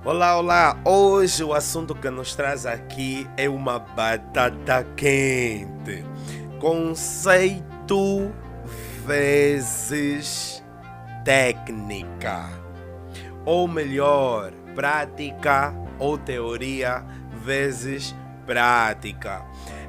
Olá, olá! Hoje o assunto que nos traz aqui é uma batata quente. Conceito vezes técnica. Ou melhor, prática ou teoria vezes prática.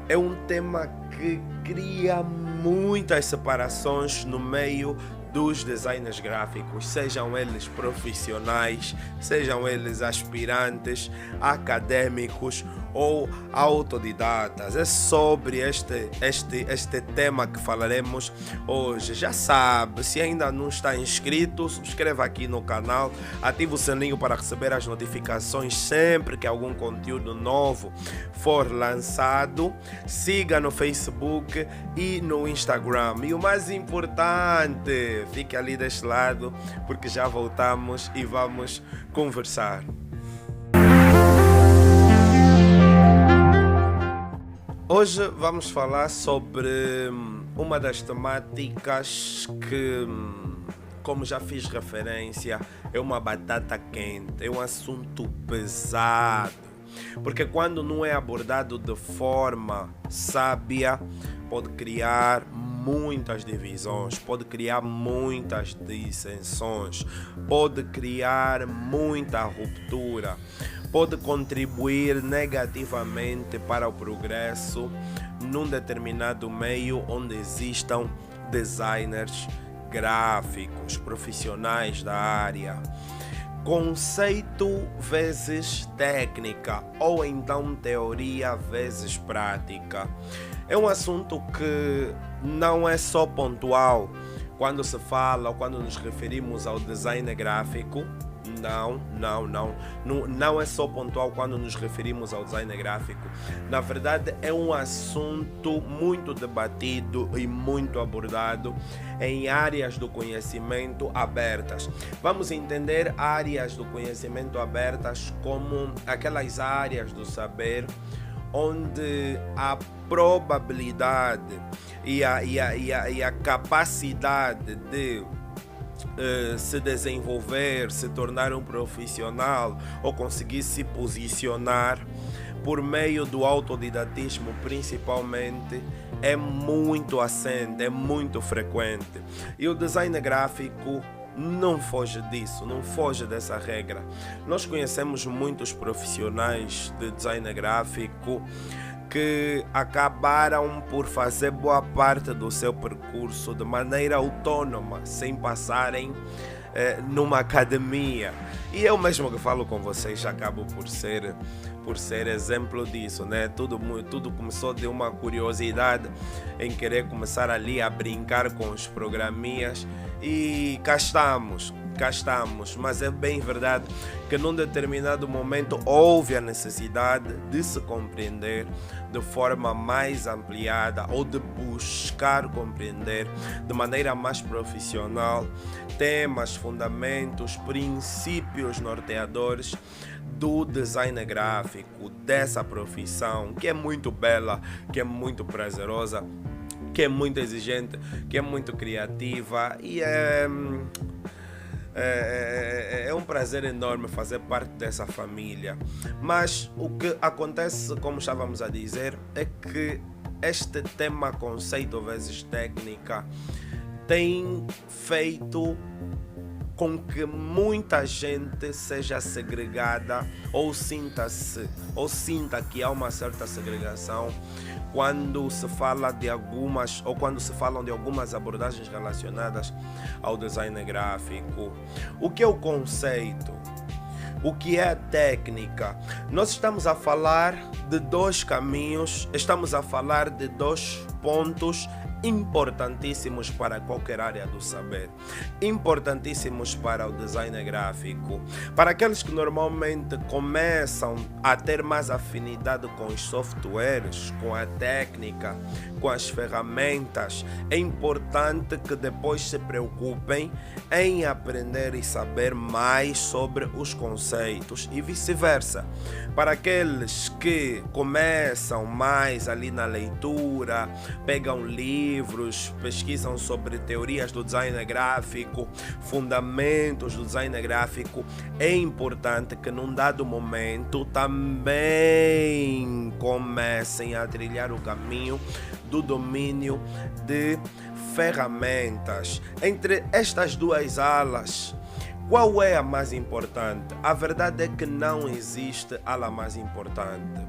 É um tema que cria muitas separações no meio dos designers gráficos, sejam eles profissionais, sejam eles aspirantes, acadêmicos ou autodidatas. É sobre este tema que falaremos hoje. Já sabe, se ainda não está inscrito, subscreva aqui no canal, ative o sininho para receber as notificações sempre que algum conteúdo novo for lançado. Siga no Facebook e no Instagram. E o mais importante, fique ali deste lado, porque já voltamos e vamos conversar. Hoje vamos falar sobre uma das temáticas que, como já fiz referência, é uma batata quente, é um assunto pesado. Porque quando não é abordado de forma sábia, pode criar muitas divisões, pode criar muitas dissensões, pode criar muita ruptura, pode contribuir negativamente para o progresso num determinado meio onde existam designers gráficos, profissionais da área. Conceito vezes técnica, ou então teoria vezes prática. É um assunto que não é só pontual quando se fala ou quando nos referimos ao design gráfico. Não é só pontual quando nos referimos ao design gráfico. Na verdade, é um assunto muito debatido e muito abordado em áreas do conhecimento abertas. Vamos entender áreas do conhecimento abertas como aquelas áreas do saber onde a probabilidade e a capacidade de se desenvolver, se tornar um profissional ou conseguir se posicionar por meio do autodidatismo principalmente é muito assente, é muito frequente. E o design gráfico não foge disso, não foge dessa regra. Nós conhecemos muitos profissionais de design gráfico que acabaram por fazer boa parte do seu percurso de maneira autônoma, sem passarem numa academia. E eu mesmo que falo com vocês acabo por ser exemplo disso, né? Tudo começou de uma curiosidade em querer começar ali a brincar com os programinhas e cá estamos, mas é bem verdade que num determinado momento houve a necessidade de se compreender de forma mais ampliada ou de buscar compreender de maneira mais profissional temas, fundamentos, princípios norteadores do design gráfico, dessa profissão que é muito bela, que é muito prazerosa, que é muito exigente, que é muito criativa e é um prazer enorme fazer parte dessa família. Mas o que acontece, como estávamos a dizer, é que este tema conceito vezes técnica tem feito com que muita gente seja segregada ou sinta que há uma certa segregação quando se fala de algumas ou quando se falam de algumas abordagens relacionadas ao design gráfico. O que é o conceito? O que é a técnica? Nós estamos a falar de dois caminhos, estamos a falar de dois pontos importantíssimos para qualquer área do saber, importantíssimos para o design gráfico, para aqueles que normalmente começam a ter mais afinidade com os softwares, com a técnica, com as ferramentas, é importante que depois se preocupem em aprender e saber mais sobre os conceitos e vice-versa. Para aqueles que começam mais ali na leitura, pegam livros, pesquisam sobre teorias do design gráfico, fundamentos do design gráfico, é importante que num dado momento também comecem a trilhar o caminho do domínio de ferramentas. Entre estas duas alas, qual é a mais importante? A verdade é que não existe ala mais importante.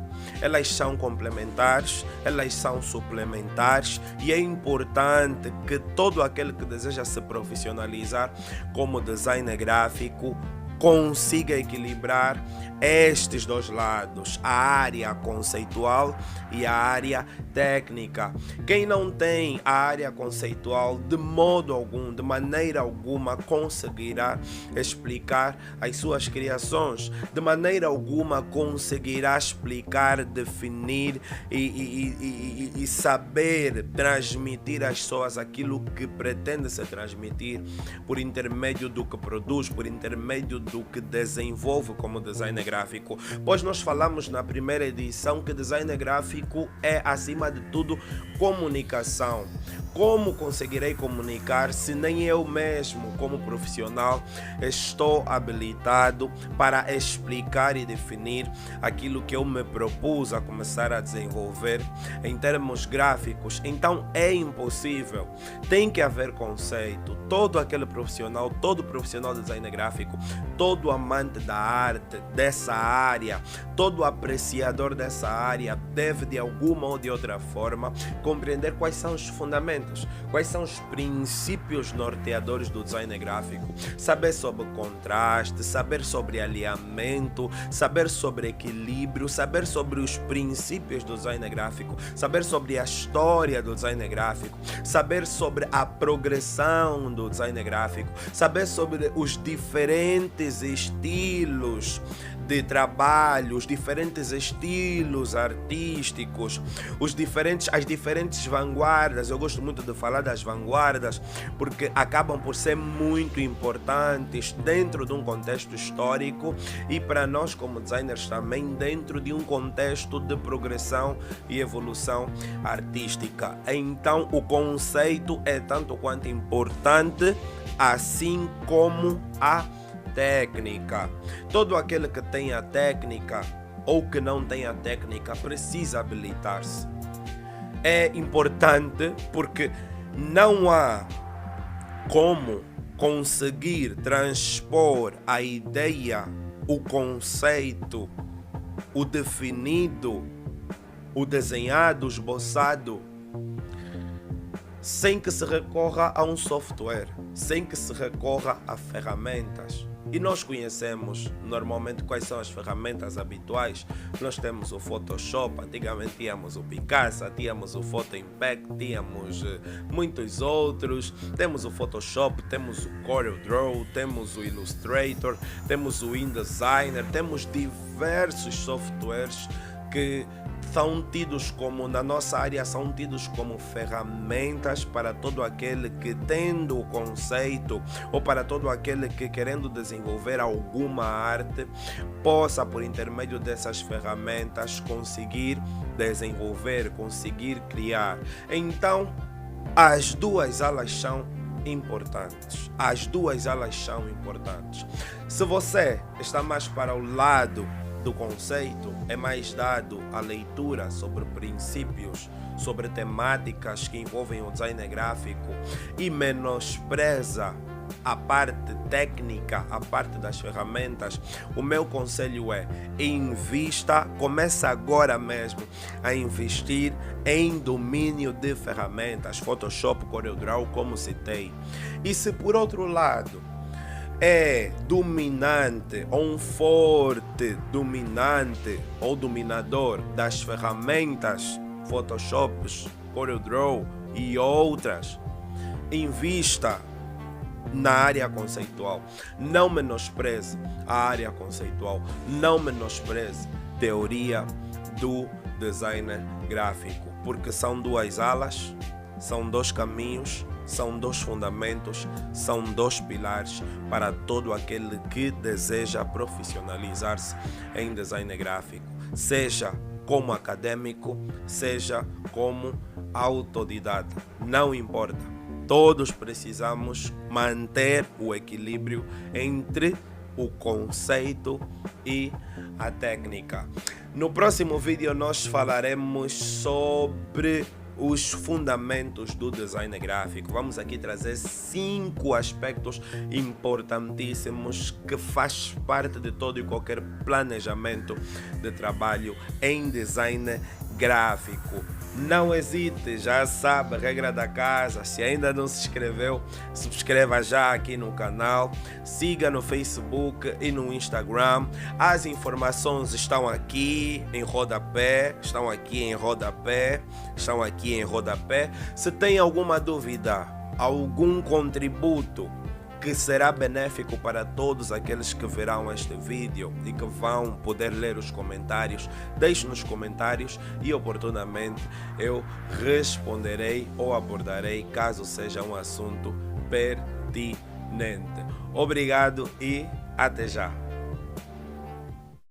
Elas são complementares, elas são suplementares e é importante que todo aquele que deseja se profissionalizar como designer gráfico consiga equilibrar estes dois lados, a área conceitual e a área técnica. Quem não tem a área conceitual, de modo algum, de maneira alguma, conseguirá explicar as suas criações, de maneira alguma conseguirá explicar, definir e saber transmitir às pessoas aquilo que pretende se transmitir por intermédio do que produz, por intermédio do que desenvolve como designer gráfico. Pois nós falamos na primeira edição que designer gráfico é, acima de tudo, comunicação. Como conseguirei comunicar se nem eu mesmo, como profissional, estou habilitado para explicar e definir aquilo que eu me propus a começar a desenvolver em termos gráficos? Então é impossível. Tem que haver conceito. Todo aquele profissional, todo profissional de design gráfico, todo amante da arte, dessa área, todo apreciador dessa área deve de alguma ou de outra forma compreender quais são os fundamentos, quais são os princípios norteadores do design gráfico, saber sobre contraste, saber sobre alinhamento, saber sobre equilíbrio, saber sobre os princípios do design gráfico, saber sobre a história do design gráfico, saber sobre a progressão do design gráfico, saber sobre os diferentes estilos de trabalho, os diferentes estilos artísticos, as diferentes vanguardas. Eu gosto muito de falar das vanguardas porque acabam por ser muito importantes dentro de um contexto histórico e para nós como designers também dentro de um contexto de progressão e evolução artística. Então o conceito é tanto quanto importante, assim como a técnica. Todo aquele que tem a técnica ou que não tem a técnica precisa habilitar-se. É importante porque não há como conseguir transpor a ideia, o conceito, o definido, o desenhado, o esboçado, sem que se recorra a um software, sem que se recorra a ferramentas. E nós conhecemos normalmente quais são as ferramentas habituais. Nós temos o Photoshop, antigamente tínhamos o Picasa, tínhamos o Photo Impact, tínhamos muitos outros. Temos o Photoshop, temos o CorelDRAW, temos o Illustrator, temos o InDesigner, temos diversos softwares que são tidos como, na nossa área, são tidos como ferramentas para todo aquele que tendo o conceito ou para todo aquele que querendo desenvolver alguma arte possa, por intermédio dessas ferramentas, conseguir desenvolver, conseguir criar. Então, as duas alas são importantes. As duas alas são importantes. Se você está mais para o lado do conceito, é mais dado a leitura sobre princípios, sobre temáticas que envolvem o design gráfico e menospreza a parte técnica, a parte das ferramentas, o meu conselho é: invista, comece agora mesmo a investir em domínio de ferramentas, Photoshop, CorelDRAW, como citei. E se por outro lado é dominante ou um forte dominante ou dominador das ferramentas Photoshop, CorelDRAW e outras, invista na área conceitual. Não menospreze a área conceitual, não menospreze teoria do designer gráfico. porque são duas alas, são dois caminhos, são dois fundamentos, são dois pilares para todo aquele que deseja profissionalizar-se em design gráfico, seja como acadêmico, seja como autodidata, não importa. Todos precisamos manter o equilíbrio entre o conceito e a técnica. No próximo vídeo nós falaremos sobre os fundamentos do design gráfico. Vamos aqui trazer 5 aspectos importantíssimos que faz parte de todo e qualquer planejamento de trabalho em design gráfico. Não hesite, já sabe a regra da casa. Se ainda não se inscreveu, subscreva já aqui no canal, siga no Facebook e no Instagram. As informações estão aqui em rodapé, estão aqui em rodapé. Se tem alguma dúvida, algum contributo que será benéfico para todos aqueles que verão este vídeo e que vão poder ler os comentários, deixe nos comentários e oportunamente eu responderei ou abordarei caso seja um assunto pertinente. Obrigado e até já!